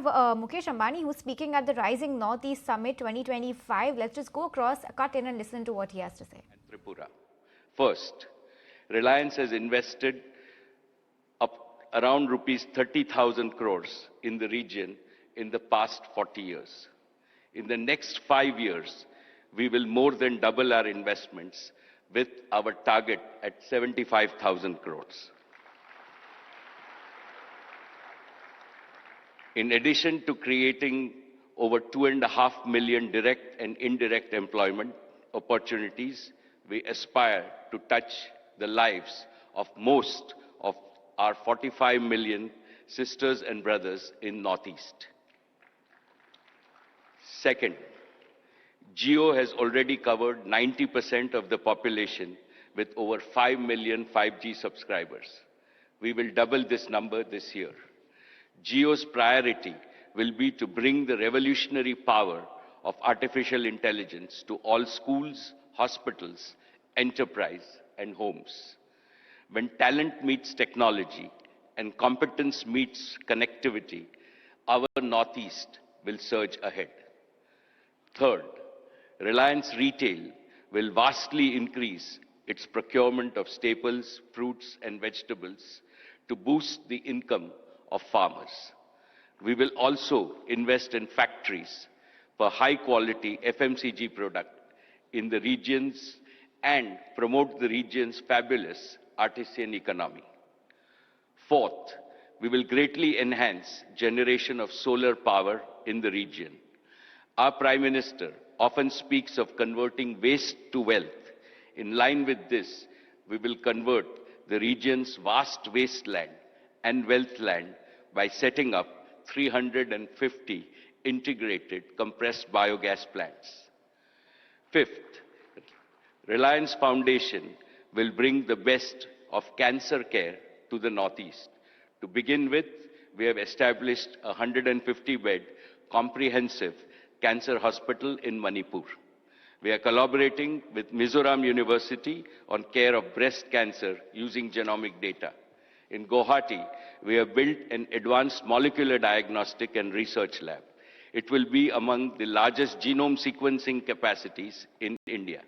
have Mukesh Ambani, who's speaking at the Rising Northeast Summit 2025. Let's just go across, cut in and listen to what he has to say. Tripura. First, Reliance has invested up around rupees 30,000 crores in the region in the past 40 years. In the next 5 years, we will more than double our investments with our target at 75,000 crores. In addition to creating over 2.5 million direct and indirect employment opportunities, we aspire to touch the lives of most of our 45 million sisters and brothers in Northeast. Second, Jio has already covered 90% of the population with over 5 million 5G subscribers. We will double this number this year. Jio's priority will be to bring the revolutionary power of artificial intelligence to all schools, hospitals, enterprise, and homes. When talent meets technology and competence meets connectivity, our Northeast will surge ahead. Third, Reliance Retail will vastly increase its procurement of staples, fruits, and vegetables to boost the income of farmers. We will also invest in factories for high-quality FMCG product in the regions and promote the region's fabulous artisan economy. Fourth, we will greatly enhance generation of solar power in the region. Our Prime Minister often speaks of converting waste to wealth. In line with this, we will convert the region's vast wasteland and wealth land by setting up 350 integrated compressed biogas plants. Fifth, Reliance Foundation will bring the best of cancer care to the Northeast. To begin with, we have established a 150-bed comprehensive cancer hospital in Manipur. We are collaborating with Mizoram University on care of breast cancer using genomic data. In Guwahati, we have built an advanced molecular diagnostic and research lab. It will be among the largest genome sequencing capacities in India.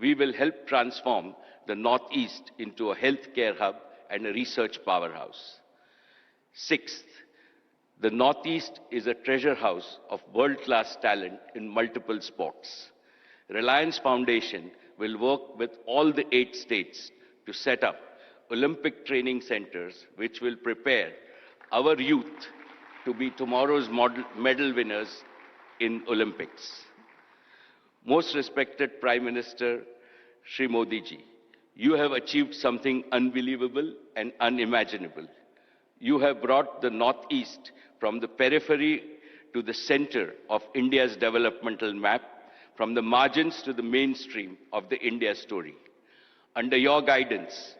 We will help transform the Northeast into a healthcare hub and a research powerhouse. Sixth, the Northeast is a treasure house of world-class talent in multiple sports. Reliance Foundation will work with all the 8 states to set up Olympic training centers which will prepare our youth to be tomorrow's medal winners in Olympics. Most respected Prime Minister Shri Modi ji, you have achieved something unbelievable and unimaginable. You have brought the Northeast from the periphery to the center of India's developmental map, from the margins to the mainstream of the India story. Under your guidance,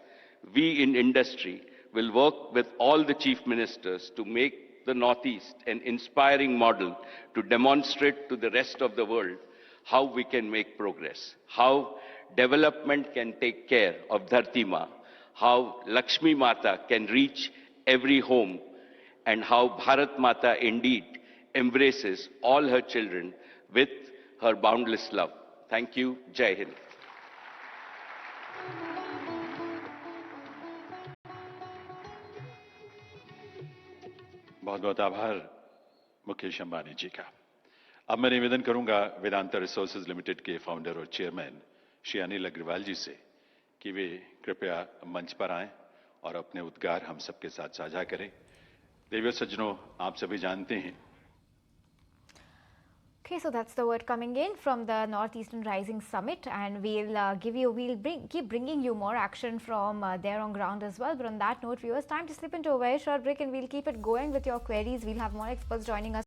we in industry will work with all the chief ministers to make the Northeast an inspiring model to demonstrate to the rest of the world how we can make progress, how development can take care of Dharti Ma, how Lakshmi Mata can reach every home, and how Bharat Mata indeed embraces all her children with her boundless love. Thank you. Jai Hind. बहुत बहुत आभार मुकेश अंबानी जी का। अब मैं निवेदन करूंगा Vedanta resources limited के founder और चेयरमैन श्री अनिल अग्रवाल जी से कि वे कृपया मंच पर आएं और अपने उद्गार हम सबके साथ साझा करें। देवियों सज्जनों, आप सभी जानते हैं। Okay, so that's the word coming in from the Northeastern Rising Summit, and keep bringing you more action from there on ground as well. But on that note, viewers, time to slip into a very short break, and we'll keep it going with your queries. We'll have more experts joining us.